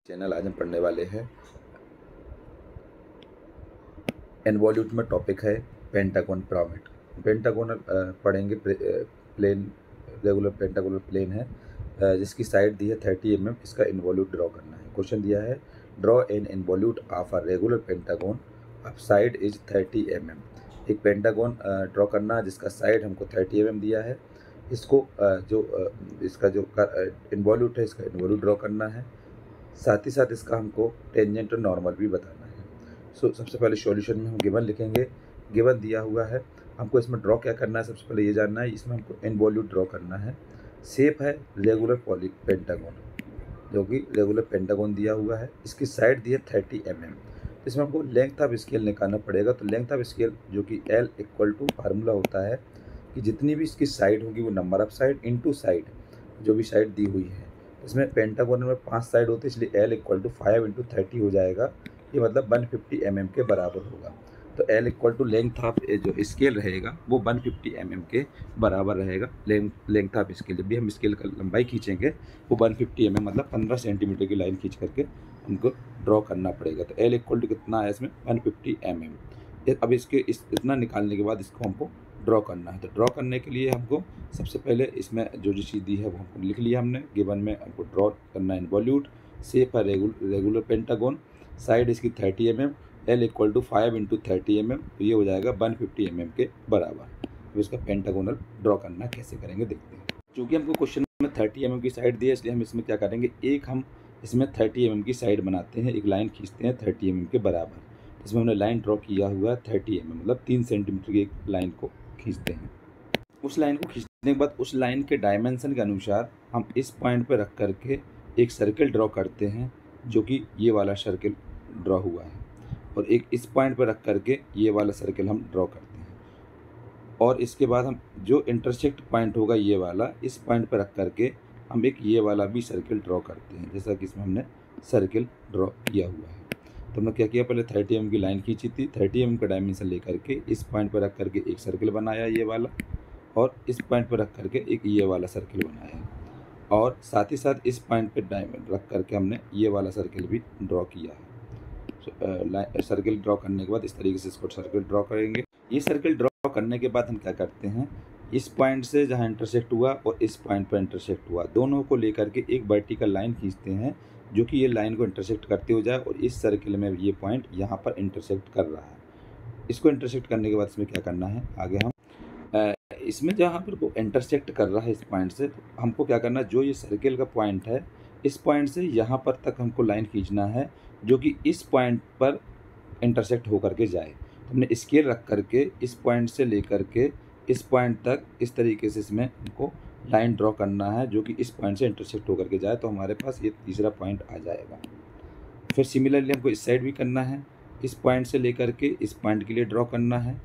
Channel आज हम पढ़ने वाले हैं इनवॉल्यूट में टॉपिक है पेंटागन पिरामिड। पेंटागोनल पढ़ेंगे प्लेन रेगुलर पेंटागोनल प्लेन है जिसकी साइड दी है 30 mm। इसका इनवॉल्यूट ड्रॉ करना है। क्वेश्चन दिया है draw an involute of a regular pentagon of side is 30 mm। एक पेंटागन ड्रॉ करना है जिसका साइड हमको 30 mm दिया है। इसको इसका जो इनवॉल्यूट है इसका इनवॉल्यूट ड्रॉ करना है। साथ ही साथ इसका हमको टेंजेंट और नॉर्मल भी बताना है। सबसे पहले सॉल्यूशन में हम गिवन लिखेंगे। गिवन दिया हुआ है, हमको इसमें ड्रॉ क्या करना है। सबसे पहले ये जानना है इसमें हमको इनवॉल्यूट ड्रॉ करना है। शेप है रेगुलर पेंटागन, जो कि रेगुलर पेंटागन दिया हुआ है। इसकी साइड दी है 30 mm। इसमें हमको लेंथ ऑफ स्केल निकालना पड़ेगा। तो लेंथ ऑफ स्केल जो कि L = फार्मूला होता है कि जितनी भी इसकी साइड होगी वो number of side into side, जो भी साइड दी हुई है। इसमें पेंटागन में 5 साइड होती है, इसलिए L = 5 × 30 हो जाएगा। ये मतलब 150 mm के बराबर होगा। तो L = लेंथ ऑफ जो स्केल रहेगा वो 150 mm के बराबर रहेगा। लेंथ ऑफ स्केल, जब भी हम स्केल का लंबाई खींचेंगे वो 150 mm मतलब 15 सेंटीमीटर की लाइन खींच करके हमको ड्रॉ करना पड़ेगा। तो L = कितना है इसमें 150 mm। अब इतना निकालने के बाद इसको हमको ड्रॉ करना है। तो ड्रॉ करने के लिए हमको सबसे पहले इसमें जो चीज़ दी है वो हमको लिख लिया हमने। गिवन में हमको ड्रॉ करना है इनवॉल्यूट। शेप है रेगुलर पेंटागन, साइड इसकी 30 mm, L = 5 × 30 mm, तो ये हो जाएगा 150 mm के बराबर। तो इसका पेंटागोनल ड्रॉ करना कैसे करेंगे देखते हैं। चूँकि हमको क्वेश्चन में 30 mm की साइड दी है, इसलिए हम इसमें क्या करेंगे, हम इसमें 30 mm की साइड बनाते हैं, एक लाइन खींचते हैं 30 mm के बराबर। इसमें हमने लाइन ड्रॉ किया हुआ है 30 mm, मतलब 3 सेंटीमीटर की एक लाइन को खींचते हैं। उस लाइन को खींचने के बाद उस लाइन के डायमेंशन के अनुसार हम इस पॉइंट पर रख करके एक सर्कल ड्रॉ करते हैं, जो कि ये वाला सर्कल ड्रॉ हुआ है। और एक इस पॉइंट पर रख करके ये वाला सर्कल हम ड्रॉ करते हैं। और इसके बाद हम जो इंटरसेक्ट पॉइंट होगा ये वाला, इस पॉइंट पर रख करके हम एक ये वाला भी सर्कल ड्रॉ करते हैं, जैसा कि इसमें हमने सर्कल ड्रॉ किया हुआ है। तो हमने क्या किया, पहले 30 mm की लाइन खींची थी, 30 mm का डायमेंशन लेकर के इस पॉइंट पर रख करके एक सर्कल बनाया ये वाला, और इस पॉइंट पर रख करके एक ये वाला सर्कल बनाया, और साथ ही साथ इस पॉइंट पर डायमंड रख करके हमने ये वाला सर्कल भी ड्रॉ किया है। सर्कल ड्रॉ करने के बाद इस तरीके से इसको सर्कल ड्रॉ करेंगे। ये सर्कल ड्रॉ करने के बाद हम क्या करते हैं, इस पॉइंट से जहाँ इंटरसेक्ट हुआ और इस पॉइंट पर इंटरसेक्ट हुआ, दोनों को लेकर के एक वर्टिकल लाइन खींचते हैं, जो कि ये लाइन को इंटरसेक्ट करते हो जाए, और इस सर्कल में ये पॉइंट यहाँ पर इंटरसेक्ट कर रहा है। इसको इंटरसेक्ट करने के बाद इसमें क्या करना है, आगे हम इसमें जहाँ पर वो इंटरसेक्ट कर रहा है इस पॉइंट से, हमको क्या करना है, जो ये सर्कल का पॉइंट है इस पॉइंट से यहाँ पर तक हमको लाइन खींचना है, जो कि इस पॉइंट पर इंटरसेक्ट होकर के जाए। तो हमने स्केल रख करके इस पॉइंट से लेकर के इस पॉइंट तक इस तरीके से इसमें हमको लाइन ड्रॉ करना है, जो कि इस पॉइंट से इंटरसेक्ट होकर के जाए। तो हमारे पास ये तीसरा पॉइंट आ जाएगा। फिर सिमिलरली हमको इस साइड भी करना है, इस पॉइंट से लेकर के इस पॉइंट के लिए ड्रॉ करना है,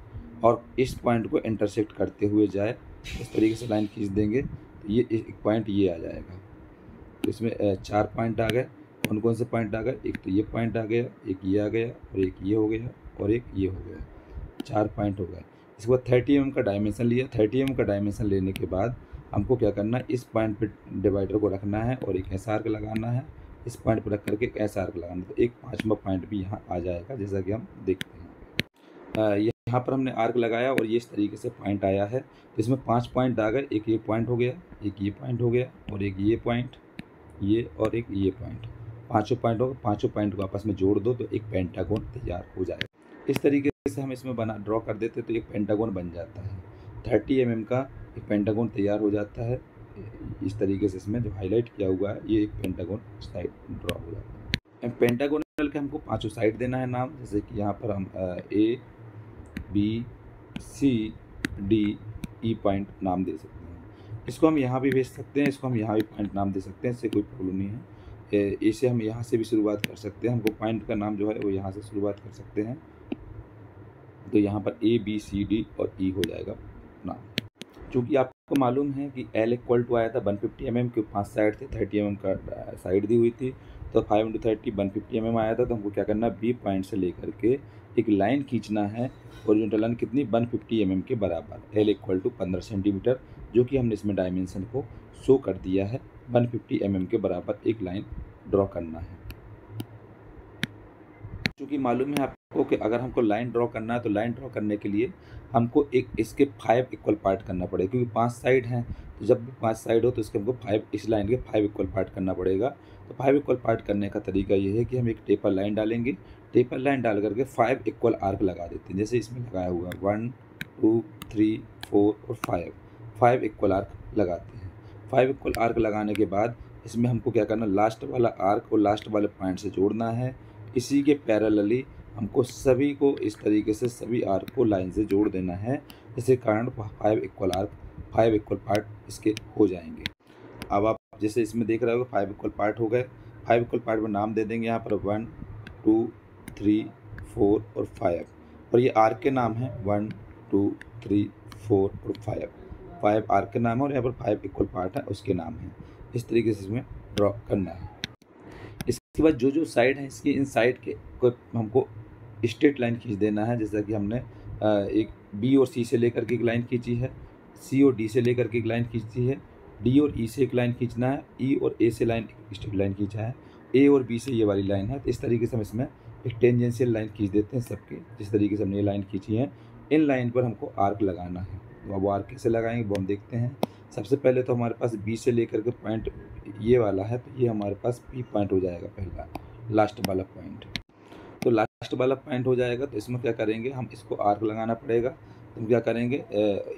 और इस पॉइंट को इंटरसेक्ट करते हुए जाए, इस तरीके से लाइन खींच देंगे तो ये एक पॉइंट ये आ जाएगा। तो इसमें 4 पॉइंट आ गए। कौन कौन से पॉइंट आ गए, एक तो ये पॉइंट आ गया, एक ये आ गया, और एक ये हो गया, और एक ये हो गया। 4 पॉइंट हो गए। इसके बाद 30 mm का डायमेंशन लिया। 30 mm का डायमेंशन लेने के बाद हमको क्या करना है, इस पॉइंट पे डिवाइडर को रखना है और एक एस आर्क लगाना है। इस पॉइंट पर रख करके एक एस आर्क लगाना है, तो एक 5वां पॉइंट भी यहाँ आ जाएगा, जैसा कि हम देखते हैं। यहाँ पर हमने आर्क लगाया और ये इस तरीके से पॉइंट आया है। तो इसमें 5 पॉइंट आ गए, एक ये पॉइंट हो गया, एक ये पॉइंट हो गया, और एक ये पॉइंट, ये और एक ये पॉइंट। 5 पॉइंट होगा, 5 पॉइंट को आपस में जोड़ दो तो एक पेंटागन तैयार हो जाएगा। इस तरीके से हम इसमें ड्रॉ कर देते तो एक पेंटागन बन जाता है। 30 mm का एक पेंटागन तैयार हो जाता है। इस तरीके से इसमें जो हाईलाइट किया हुआ है ये एक पेंटागन साइड ड्रॉ हो जाता है। पेंटागोनल के हमको 5 साइड देना है नाम, जैसे कि यहाँ पर हम A, B, C, D, E point नाम दे सकते हैं। इसको हम यहाँ भी भेज सकते हैं, इसको हम यहाँ भी पॉइंट नाम दे सकते हैं, इससे कोई प्रॉब्लम नहीं है। इसे हम यहाँ से भी शुरुआत कर सकते हैं, हमको पॉइंट का नाम जो है वो यहाँ से शुरुआत कर सकते हैं। तो यहाँ पर A, B, C, D और E हो जाएगा नाम। चूँकि आपको मालूम है कि L = आया था 150 mm के 5 साइड थे, 30 mm का साइड दी हुई थी, तो 5 × 30 150 mm आया था। तो हमको क्या करना है, B पॉइंट से लेकर के एक लाइन खींचना है, हॉरिजॉन्टल लाइन कितनी, 150 mm के बराबर। L = 15 सेंटीमीटर, जो कि हमने इसमें डायमेंशन को शो कर दिया है। 150 mm के बराबर एक लाइन ड्रॉ करना है। चूँकि मालूम है आपको कि अगर हमको लाइन ड्रॉ करना है तो लाइन ड्रॉ करने के लिए हमको एक इसके 5 इक्वल पार्ट करना पड़ेगा, क्योंकि 5 साइड हैं। तो जब भी 5 साइड हो तो इसके हमको 5 इस लाइन के 5 इक्वल पार्ट करना पड़ेगा। तो 5 इक्वल पार्ट करने का तरीका ये है कि हम एक टेपर लाइन डालेंगे, टेपर लाइन डाल करके 5 इक्वल आर्क लगा देते हैं। जैसे इसमें लगाया हुआ 1 2 3 4 और 5 इक्वल आर्क लगाते हैं। 5 इक्वल आर्क लगाने के बाद इसमें हमको क्या करना, लास्ट वाला आर्क और लास्ट वाले पॉइंट से जोड़ना है। इसी के पैरेलली हमको सभी को इस तरीके से सभी आर्क को लाइन से जोड़ देना है, जिसके कारण 5 इक्वल आर्क 5 इक्वल पार्ट इसके हो जाएंगे। अब आप जैसे इसमें देख रहे हो 5 इक्वल पार्ट हो गए। 5 इक्वल पार्ट में नाम दे देंगे यहाँ पर 1 2 3 4 और 5, और ये आर्क के नाम है 1 2 3 4 और 5 आर्क के नाम है, और यहाँ पर 5 इक्वल पार्ट है उसके नाम है। इस तरीके से इसमें ड्रॉ करना है। इसके बाद जो जो साइड है इसकी, इन साइड के को हमको स्ट्रेट लाइन खींच देना है। जैसा कि हमने एक बी और सी से लेकर के एक लाइन खींची है, सी और डी से लेकर के एक लाइन खींची है, डी और ई से एक लाइन खींचना है, ई और ए से लाइन स्ट्रेट लाइन खींचा है, ए और बी से ये वाली लाइन है। तो इस तरीके से हम इसमें एक टेंजेंशियल लाइन खींच देते हैं सबके। जिस तरीके से हमने ये लाइन खींची है, इन लाइन पर हमको आर्क लगाना है। तो अब वो आर्क कैसे लगाएंगे वो हम देखते हैं। सबसे पहले तो हमारे पास बी से लेकर के पॉइंट ये वाला है, तो ये हमारे पास पी पॉइंट हो जाएगा पहला, लास्ट वाला पॉइंट। तो लास्ट वाला पॉइंट हो जाएगा तो इसमें क्या करेंगे, हम इसको आर्क लगाना पड़ेगा। तो हम क्या करेंगे,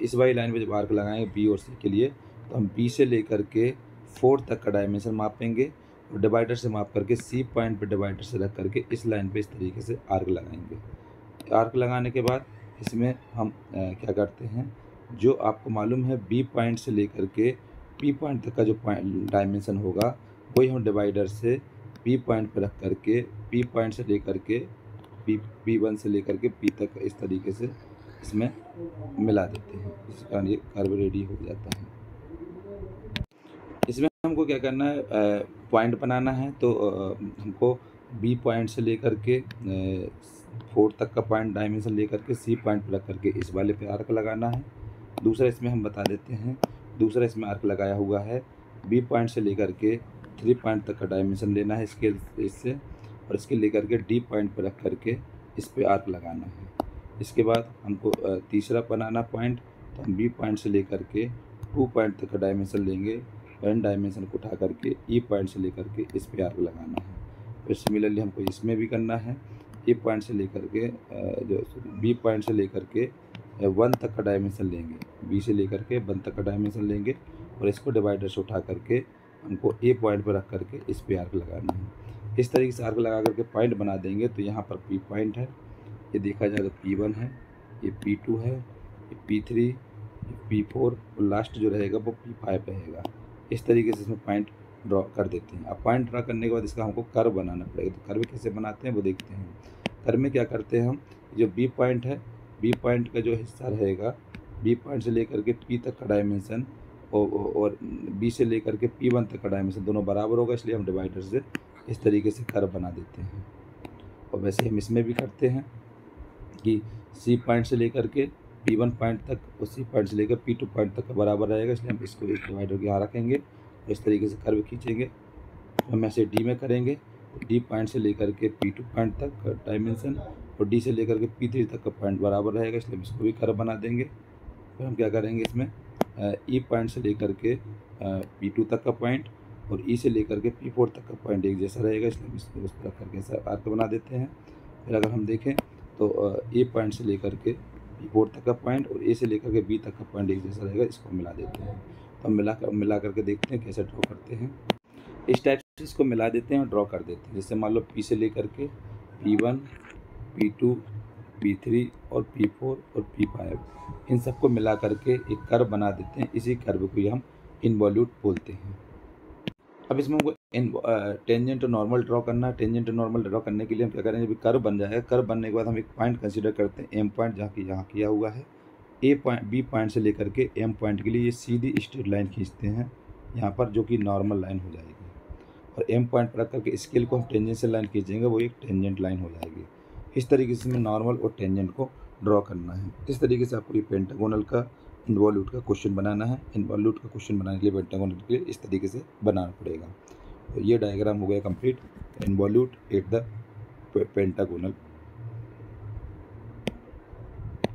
इस वाली लाइन पे जब आर्क लगाएंगे बी और सी के लिए, तो हम बी से लेकर के 4 तक का डायमेंशन मापेंगे, और डिवाइडर से माप करके सी पॉइंट पे डिवाइडर से रख करके इस लाइन पे इस तरीके से आर्क लगाएंगे। आर्क लगाने के बाद इसमें हम क्या करते हैं, जो आपको मालूम है बी पॉइंट से लेकर के पी पॉइंट तक का जो डायमेंशन होगा, वही हम डिवाइडर से पी पॉइंट पर रख करके पी पॉइंट से लेकर के P1 से लेकर के P तक इस तरीके से इसमें मिला देते हैं। इस कारण ये कर्व रेडी हो जाता है। इसमें हमको क्या करना है, पॉइंट बनाना है। तो हमको B पॉइंट से लेकर के 4 तक का पॉइंट डायमेंशन लेकर के C पॉइंट पर रख करके इस वाले पे आर्क लगाना है। दूसरा इसमें हम बता देते हैं, दूसरा इसमें आर्क लगाया हुआ है, B पॉइंट से लेकर के 3 पॉइंट तक का डायमेंशन लेना है इससे, और इसके लेकर के D पॉइंट पर रख करके इस पे आर्क लगाना है। इसके बाद हमको तीसरा बनाना पॉइंट, तो हम B पॉइंट से लेकर के 2 पॉइंट तक का डायमेंशन लेंगे, एन डायमेंशन को उठा करके E पॉइंट से लेकर के इस पे आर्क लगाना है। फिर सिमिलरली हमको इसमें भी करना है, E पॉइंट से लेकर के जो B पॉइंट से लेकर के 1 तक का डायमेंशन लेंगे, B से लेकर के 1 तक का डायमेंशन लेंगे, और इसको डिवाइडर से उठा करके हमको A पॉइंट पर रख करके इस पे आर्क लगाना है। इस तरीके से आर्क लगा करके पॉइंट बना देंगे। तो यहाँ पर P पॉइंट है, ये देखा जाए तो P1 है, ये P2 है, ये P3, ये P4, और लास्ट जो रहेगा वो P5 रहेगा। इस तरीके से इसमें पॉइंट ड्रॉ कर देते हैं। अब पॉइंट ड्रॉ करने के बाद इसका हमको कर्व बनाना पड़ेगा। तो कर्व कैसे बनाते हैं वो देखते हैं। कर्व में क्या करते हैं हम, जो B पॉइंट है, B पॉइंट का जो हिस्सा रहेगा, B पॉइंट से लेकर के P तक का डायमेंशन और B से लेकर के P1 तक का डायमेंशन दोनों बराबर होगा, इसलिए हम डिवाइडर से इस तरीके से कर्व बना देते हैं। और वैसे हम इसमें भी करते हैं कि C पॉइंट से लेकर के P1 पॉइंट तक और C पॉइंट से लेकर P2 पॉइंट तक का बराबर रहेगा, इसलिए हम इसको एक डिवाइडर के यहाँ रखेंगे, इस तरीके से कर्व खींचेंगे। हम ऐसे D में करेंगे, D पॉइंट से लेकर के P2 पॉइंट तक का डायमेंशन और D से लेकर के P3 तक का पॉइंट बराबर रहेगा, इसलिए हम इसको भी कर्व बना देंगे। फिर हम क्या करेंगे, इसमें E पॉइंट से लेकर के P2 तक का पॉइंट और E से लेकर के P4 तक का पॉइंट एक जैसा रहेगा, इसलिए हम इसको उस तरह करके ऐसा आर्क बना देते हैं। फिर अगर हम देखें तो A पॉइंट से लेकर के P4 तक का पॉइंट और A से लेकर के B तक का पॉइंट एक जैसा रहेगा, इसको मिला देते हैं। तो हम मिला करके देखते हैं कैसे ड्रॉ करते हैं। इस टाइप से इसको मिला देते हैं और ड्रॉ कर देते हैं। जैसे मान लो P से लेकर के P1, P2, P3 और P4 और P5, इन सबको मिला करके एक कर्व बना देते हैं। इसी कर्व को हम इन्वॉल्यूट बोलते हैं। अब इसमें हमको टेंजेंट और नॉर्मल ड्रॉ करना है। टेंजेंट और नॉर्मल ड्रॉ करने के लिए हम क्या करेंगे, जब कर्व बन जाएगा, कर्व बनने के बाद हम एक पॉइंट कंसीडर करते हैं, एम पॉइंट, जहाँ की यहाँ किया हुआ है। बी पॉइंट से लेकर के एम पॉइंट के लिए ये सीधी स्ट्रेट लाइन खींचते हैं यहाँ पर, जो कि नॉर्मल लाइन हो जाएगी। और एम पॉइंट पर रख करके स्केल को हम टेंजेंशियल लाइन खींचेंगे, वो एक टेंजेंट लाइन हो जाएगी। इस तरीके से हमें नॉर्मल और टेंजेंट को ड्रॉ करना है। इस तरीके से आपको ये पेंटागोनल का इन्वॉल्यूट का क्वेश्चन बनाना है। इन्वॉल्यूट का क्वेश्चन बनाने के लिए पेंटागोनल के लिए इस तरीके से बनाना पड़ेगा। तो ये डायग्राम हो गया complete, involute at the pentagonal